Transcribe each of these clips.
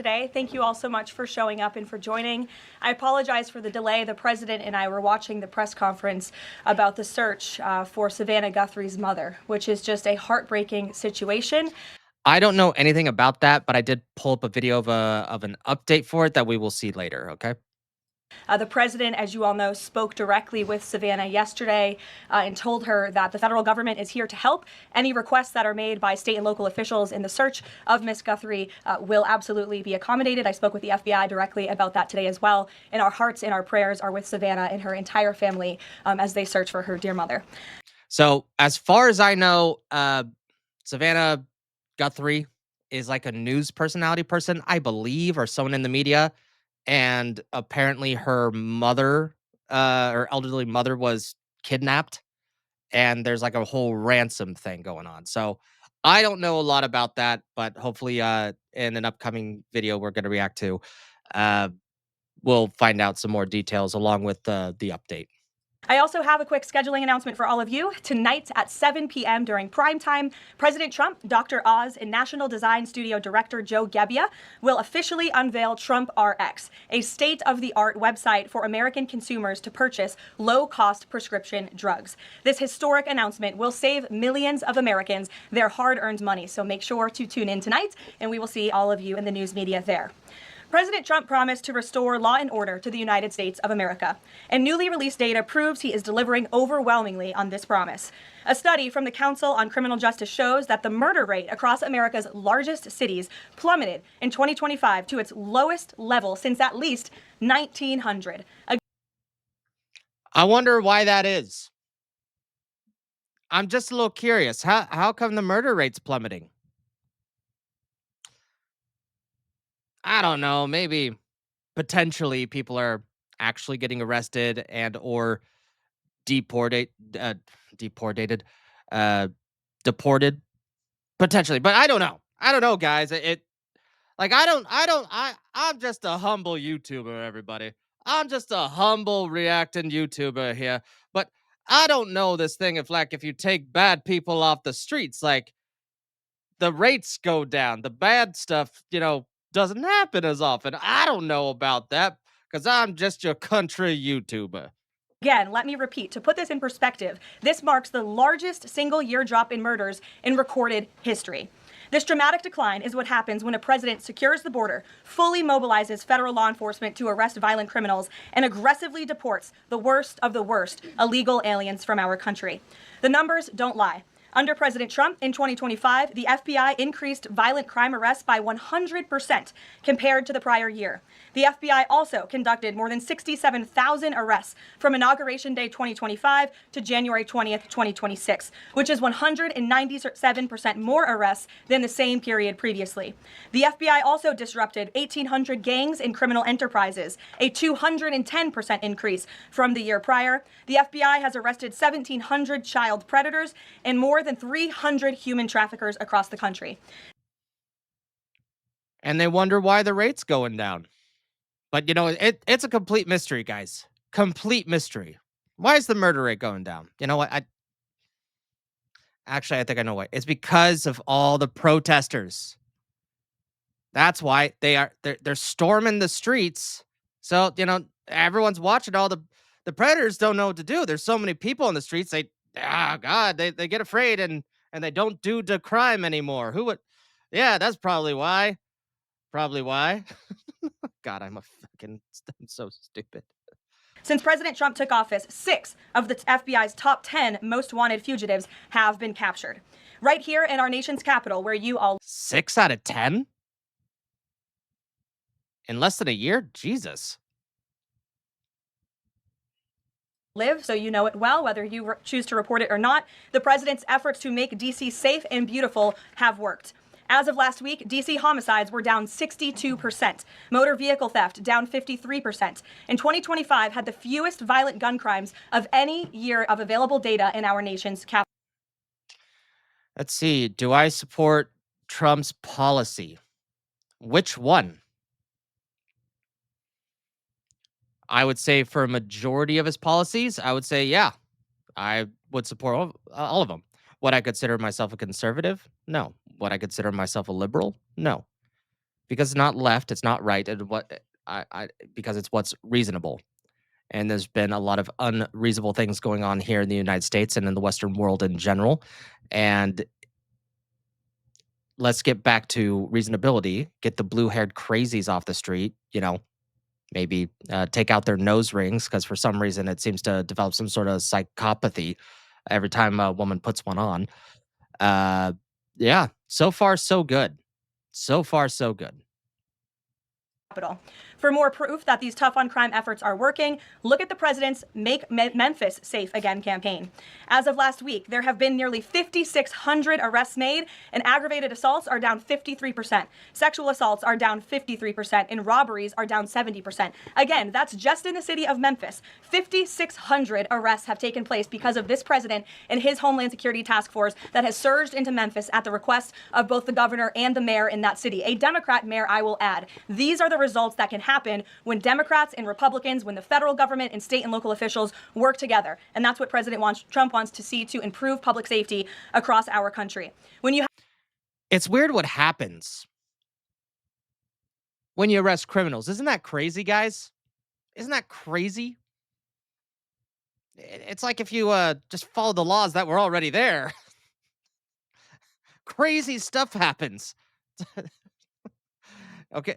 today. Thank you all so much for showing up and for joining. I apologize for the delay. The president and I were watching the press conference about the search for Savannah Guthrie's mother, which is just a heartbreaking situation. I don't know anything about that, but I did pull up a video of an update for it that we will see later, okay? The president, as you all know, spoke directly with Savannah yesterday and told her that the federal government is here to help. Any requests that are made by state and local officials in the search of Miss Guthrie will absolutely be accommodated. I spoke with the FBI directly about that today as well. And our hearts and our prayers are with Savannah and her entire family as they search for her dear mother. So, as far as I know, Savannah Guthrie is like a news personality person, I believe, or someone in the media. And apparently her mother, her elderly mother was kidnapped, and there's like a whole ransom thing going on. So I don't know a lot about that, but hopefully in an upcoming video we're going to react to, uh we'll find out some more details along with the update. I also have a quick scheduling announcement for all of you. Tonight at 7 p.m. during prime time, President Trump, Dr. Oz, and National Design Studio Director Joe Gebbia will officially unveil Trump RX, a state-of-the-art website for American consumers to purchase low-cost prescription drugs. This historic announcement will save millions of Americans their hard-earned money, so make sure to tune in tonight, and we will see all of you in the news media there. President Trump promised to restore law and order to the United States of America, and newly released data proves he is delivering overwhelmingly on this promise. A study from the Council on Criminal Justice shows that the murder rate across America's largest cities plummeted in 2025 to its lowest level since at least 1900. I wonder why that is. I'm just a little curious. How come the murder rate's plummeting? I don't know, maybe potentially people are actually getting arrested and or deported uh deported uh deported potentially, but I don't know, guys. It like I'm just a humble YouTuber, everybody. I'm just a humble reacting YouTuber here, but I don't know this thing if you take bad people off the streets, like the rates go down, the bad stuff, doesn't happen as often. I don't know about that because I'm just your country YouTuber. Again, let me repeat, to put this in perspective, this marks the largest single year drop in murders in recorded history. This dramatic decline is what happens when a president secures the border, fully mobilizes federal law enforcement to arrest violent criminals, and aggressively deports the worst of the worst illegal aliens from our country. The numbers don't lie. Under President Trump in 2025, the FBI increased violent crime arrests by 100% compared to the prior year. The FBI also conducted more than 67,000 arrests from Inauguration Day 2025 to January 20th, 2026, which is 197% more arrests than the same period previously. The FBI also disrupted 1,800 gangs and criminal enterprises, a 210% increase from the year prior. The FBI has arrested 1,700 child predators and more than 300 human traffickers across the country. And they wonder why the rate's going down. But it's a complete mystery, guys. Complete mystery. Why is the murder rate going down? You know what? I think I know why. It's because of all the protesters. That's why they're storming the streets. So, everyone's watching. All the predators don't know what to do. There's so many people in the streets. They get afraid and they don't do the crime anymore. Who would? Yeah, that's probably why. Probably why. God, I'm so stupid. Since President Trump took office, 6 of the FBI's top 10 most wanted fugitives have been captured. Right here in our nation's capital, where you all 6 out of 10? In less than a year? Jesus. live, so you know it well, whether you choose to report it or not. The president's efforts to make D.C. safe and beautiful have worked. As of last week, D.C. homicides were down 62%, motor vehicle theft down 53%, and 2025 had the fewest violent gun crimes of any year of available data in our nation's capital. Let's see. Do I support Trump's policy? Which one? I would say for a majority of his policies, I would say, yeah, I would support all of them. Would I consider myself a conservative? No. Would I consider myself a liberal? No. because it's not left, it's not right, and because it's what's reasonable. And there's been a lot of unreasonable things going on here in the United States and in the Western world in general. And let's get back to reasonability, get the blue-haired crazies off the street, maybe take out their nose rings because for some reason it seems to develop some sort of psychopathy every time a woman puts one on. Uh, yeah, so far so good. So far so good. Capital. For more proof that these tough on crime efforts are working, look at the president's Make Memphis Safe Again campaign. As of last week, there have been nearly 5,600 arrests made, and aggravated assaults are down 53%. Sexual assaults are down 53%, and robberies are down 70%. Again, that's just in the city of Memphis. 5,600 arrests have taken place because of this president and his Homeland Security Task Force that has surged into Memphis at the request of both the governor and the mayor in that city. A Democrat mayor, I will add. These are the results that can happen when Democrats and Republicans, when the federal government and state and local officials work together. And that's what Trump wants to see to improve public safety across our country. It's weird what happens when you arrest criminals. Isn't that crazy, guys? Isn't that crazy? It's like if you just follow the laws that were already there. Crazy stuff happens. Okay.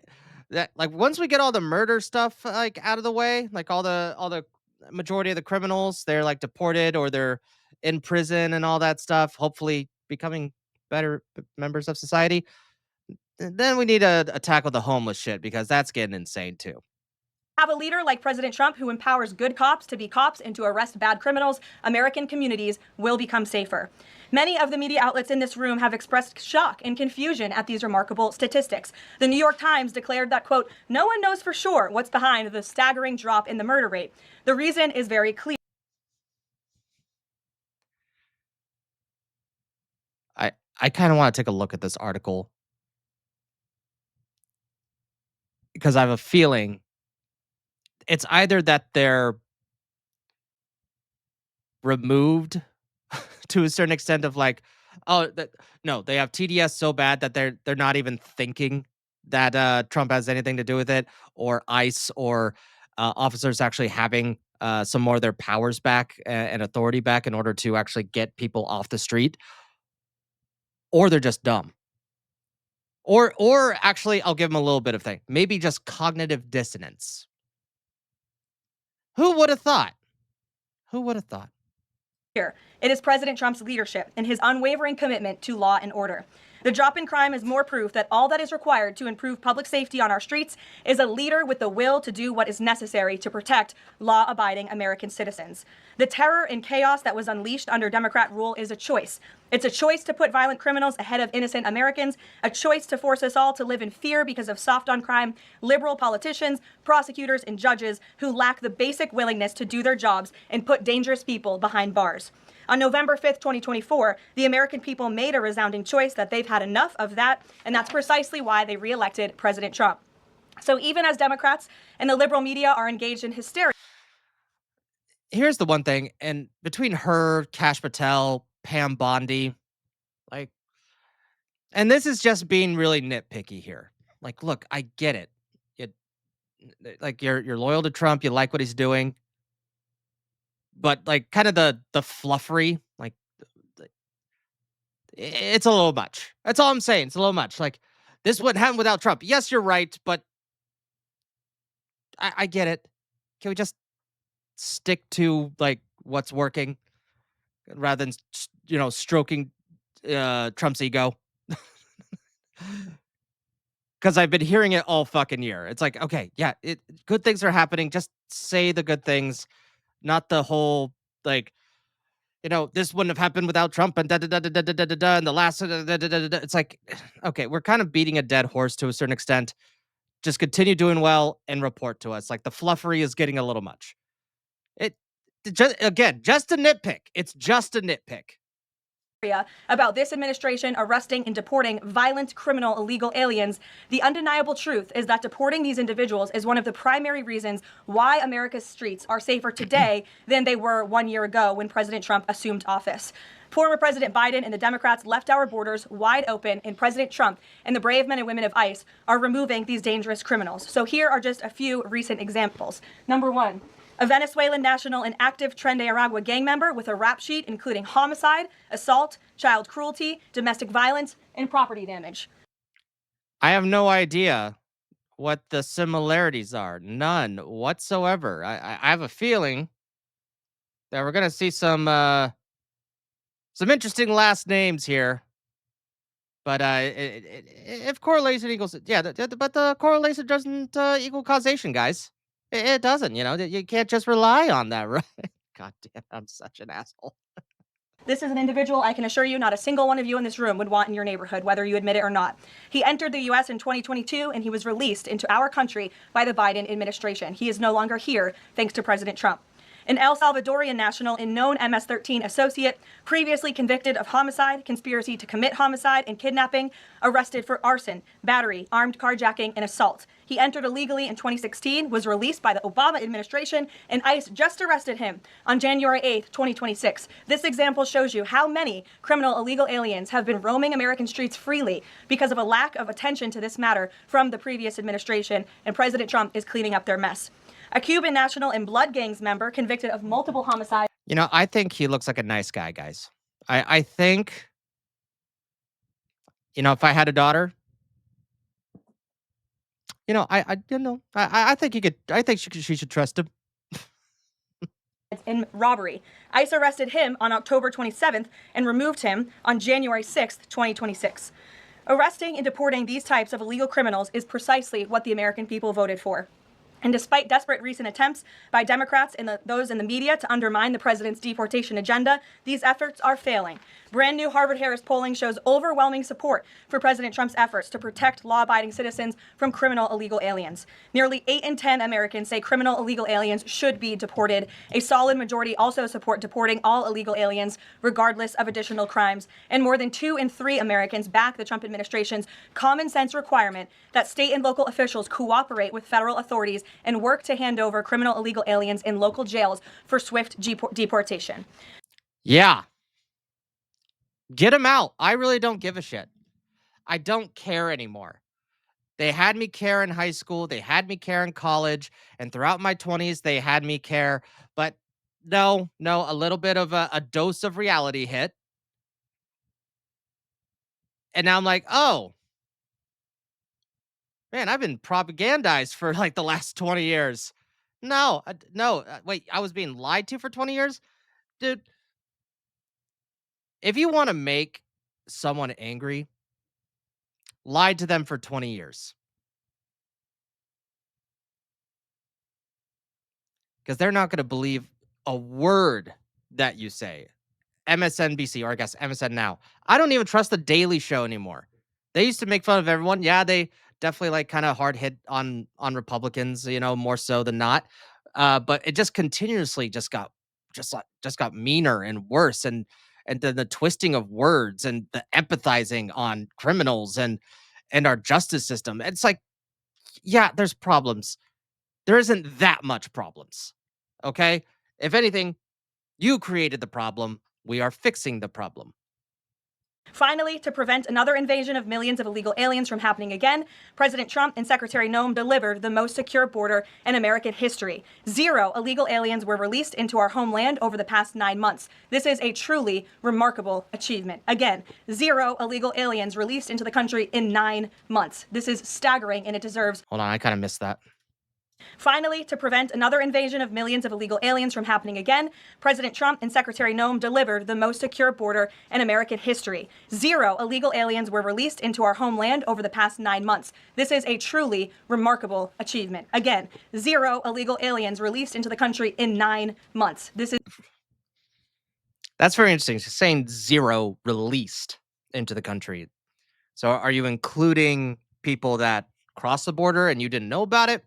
That like once we get all the murder stuff like out of the way, like all the majority of the criminals, they're like deported or they're in prison and all that stuff, hopefully becoming better members of society. Then we need to tackle the homeless shit because that's getting insane too. Have a leader like President Trump who empowers good cops to be cops and to arrest bad criminals, American communities will become safer. Many of the media outlets in this room have expressed shock and confusion at these remarkable statistics. The New York Times declared that, quote, no one knows for sure what's behind the staggering drop in the murder rate. The reason is very clear. I kind of want to take a look at this article because I have a feeling it's either that they're removed to a certain extent of like, oh, no, they have TDS so bad that they're not even thinking that Trump has anything to do with it, or ICE or officers actually having some more of their powers back and authority back in order to actually get people off the street, or they're just dumb. Or actually, I'll give them a little bit of thing. Maybe just cognitive dissonance. Who would have thought? Who would have thought? Here, it is President Trump's leadership and his unwavering commitment to law and order. The drop in crime is more proof that all that is required to improve public safety on our streets is a leader with the will to do what is necessary to protect law-abiding American citizens. The terror and chaos that was unleashed under Democrat rule is a choice. It's a choice to put violent criminals ahead of innocent Americans, a choice to force us all to live in fear because of soft on crime, liberal politicians, prosecutors, and judges who lack the basic willingness to do their jobs and put dangerous people behind bars. On November 5th, 2024, the American people made a resounding choice that they've had enough of that, and that's precisely why they reelected President Trump. So even as Democrats and the liberal media are engaged in hysteria. Here's the one thing, and between her, Kash Patel, Pam Bondi, like, and this is just being really nitpicky here. Like, look, I get it. Like you're loyal to Trump, you like what he's doing. But like kind of the fluffery, like it's a little much. That's all I'm saying. It's a little much. Like this wouldn't happen without Trump. Yes, you're right, but I get it. Can we just stick to like what's working rather than stroking Trump's ego? Because I've been hearing it all fucking year. It's like, okay, yeah, good things are happening. Just say the good things, not the whole like, this wouldn't have happened without Trump and da da da da da da da da and the last da, da, da, da, da. It's like, okay, we're kind of beating a dead horse to a certain extent. Just continue doing well and report to us. Like the fluffery is getting a little much. Just a nitpick. It's just a nitpick. about this administration arresting and deporting violent, criminal, illegal aliens, the undeniable truth is that deporting these individuals is one of the primary reasons why America's streets are safer today than they were 1 year ago when President Trump assumed office. Former President Biden and the Democrats left our borders wide open, and President Trump and the brave men and women of ICE are removing these dangerous criminals. So here are just a few recent examples. Number one, a Venezuelan national and active Tren de Aragua gang member with a rap sheet including homicide, assault, child cruelty, domestic violence, and property damage. I have no idea what the similarities are. None whatsoever. I have a feeling that we're gonna see some interesting last names here. But if correlation equals, yeah, but the correlation doesn't equal causation, guys. It doesn't. You can't just rely on that, right? God damn, I'm such an asshole. This is an individual I can assure you not a single one of you in this room would want in your neighborhood, whether you admit it or not. He entered the U.S. in 2022, and he was released into our country by the Biden administration. He is no longer here, thanks to President Trump. An El Salvadorian national and known MS-13 associate, previously convicted of homicide, conspiracy to commit homicide, and kidnapping, arrested for arson, battery, armed carjacking, and assault. He entered illegally in 2016, was released by the Obama administration, and ICE just arrested him on January 8th, 2026. This example shows you how many criminal illegal aliens have been roaming American streets freely because of a lack of attention to this matter from the previous administration, and President Trump is cleaning up their mess. A Cuban national and blood gangs member convicted of multiple homicides. I think he looks like a nice guy, guys. I think, if I had a daughter, I think she should trust him. In robbery. ICE arrested him on October 27th and removed him on January 6th, 2026. Arresting and deporting these types of illegal criminals is precisely what the American people voted for. And despite desperate recent attempts by Democrats and those in the media to undermine the president's deportation agenda, these efforts are failing. Brand new Harvard-Harris polling shows overwhelming support for President Trump's efforts to protect law-abiding citizens from criminal illegal aliens. Nearly 8 in 10 Americans say criminal illegal aliens should be deported. A solid majority also support deporting all illegal aliens, regardless of additional crimes. And more than 2 in 3 Americans back the Trump administration's common sense requirement that state and local officials cooperate with federal authorities and work to hand over criminal illegal aliens in local jails for swift deportation. Yeah. Get them out. I really don't give a shit. I don't care anymore. They had me care in high school. They had me care in college. And throughout my 20s, they had me care. But no, a little bit of a dose of reality hit. And now I'm like, oh, man, I've been propagandized for like the last 20 years. No, wait, I was being lied to for 20 years? Dude, if you want to make someone angry, lie to them for 20 years. Because they're not going to believe a word that you say. MSNBC, or I guess MSN now. I don't even trust the Daily Show anymore. They used to make fun of everyone. Yeah, they definitely like kind of hard hit on Republicans, more so than not. But it just continuously just got meaner and worse, and then the twisting of words and the empathizing on criminals and our justice system. It's like, yeah, there's problems. There isn't that much problems. Okay? If anything, you created the problem. We are fixing the problem. Finally, to prevent another invasion of millions of illegal aliens from happening again, President Trump and Secretary Noem delivered the most secure border in American history. 0 illegal aliens were released into our homeland over the past 9 months. This is a truly remarkable achievement. Again, 0 illegal aliens released into the country in 9 months. This is staggering, and it deserves... Hold on, I kind of missed that. Finally, to prevent another invasion of millions of illegal aliens from happening again, President Trump and Secretary Noem delivered the most secure border in American history. 0 illegal aliens were released into our homeland over the past 9 months. This is a truly remarkable achievement. Again, 0 illegal aliens released into the country in 9 months. This is... That's very interesting. She's saying 0 released into the country. So are you including people that cross the border and you didn't know about it?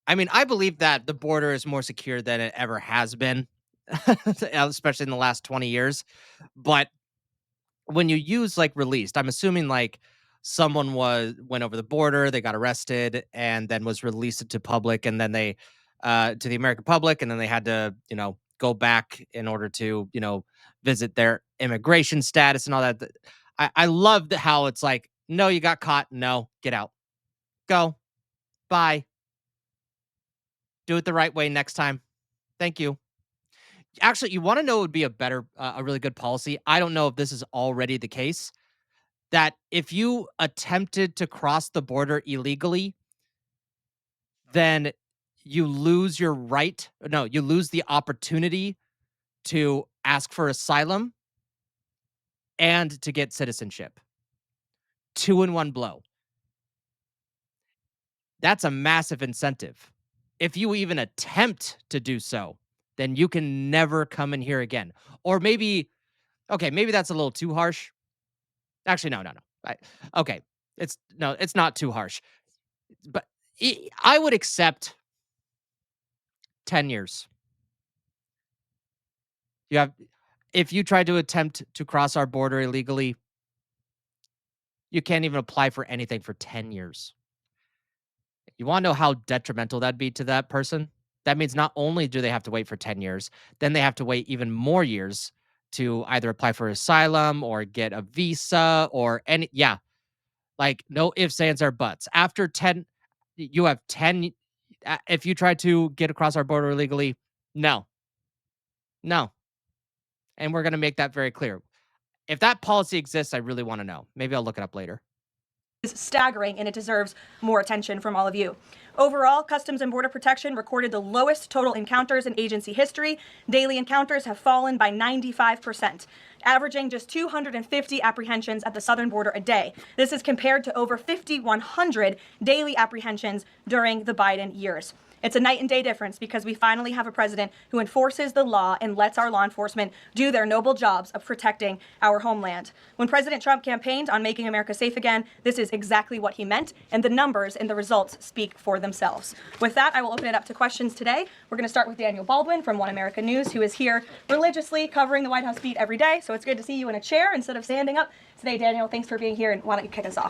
I mean, I believe that the border is more secure than it ever has been, especially in the last 20 years. But when you use like released, I'm assuming like someone went over the border, they got arrested, and then was released to public, and then they to the American public, and then they had to go back in order to visit their immigration status and all that. I love how it's like, no, you got caught, no, get out, go, bye, do it the right way next time. Thank you. Actually, you want to know what would be a really good policy? I don't know if this is already the case, that if you attempted to cross the border illegally, then you lose your right. No, you lose the opportunity to ask for asylum and to get citizenship. Two in one blow. That's a massive incentive. If you even attempt to do so, then you can never come in here again. Or maybe, okay, maybe that's a little too harsh. Actually, no, no, no. Okay, it's not too harsh. But I would accept 10 years. You have If you try to attempt to cross our border illegally, you can't even apply for anything for 10 years. You wanna know how detrimental that'd be to that person? That means not only do they have to wait for 10 years, then they have to wait even more years to either apply for asylum or get a visa or like, no ifs, ands, or buts. After 10 you have 10 if you try to get across our border illegally, no. No. And we're gonna make that very clear. If that policy exists, I really wanna know. Maybe I'll look it up later. Is staggering, and it deserves more attention from all of you. Overall, Customs and Border Protection recorded the lowest total encounters in agency history. Daily encounters have fallen by 95%, averaging just 250 apprehensions at the southern border a day. This is compared to over 5,100 daily apprehensions during the Biden years. It's a night and day difference because we finally have a president who enforces the law and lets our law enforcement do their noble jobs of protecting our homeland. When President Trump campaigned on making America safe again, this is exactly what he meant, and the numbers and the results speak for themselves. With that, I will open it up to questions today. We're going to start with Daniel Baldwin from One America News, who is here religiously covering the White House beat every day. So it's good to see you in a chair instead of standing up today. Daniel, thanks for being here, and why don't you kick us off?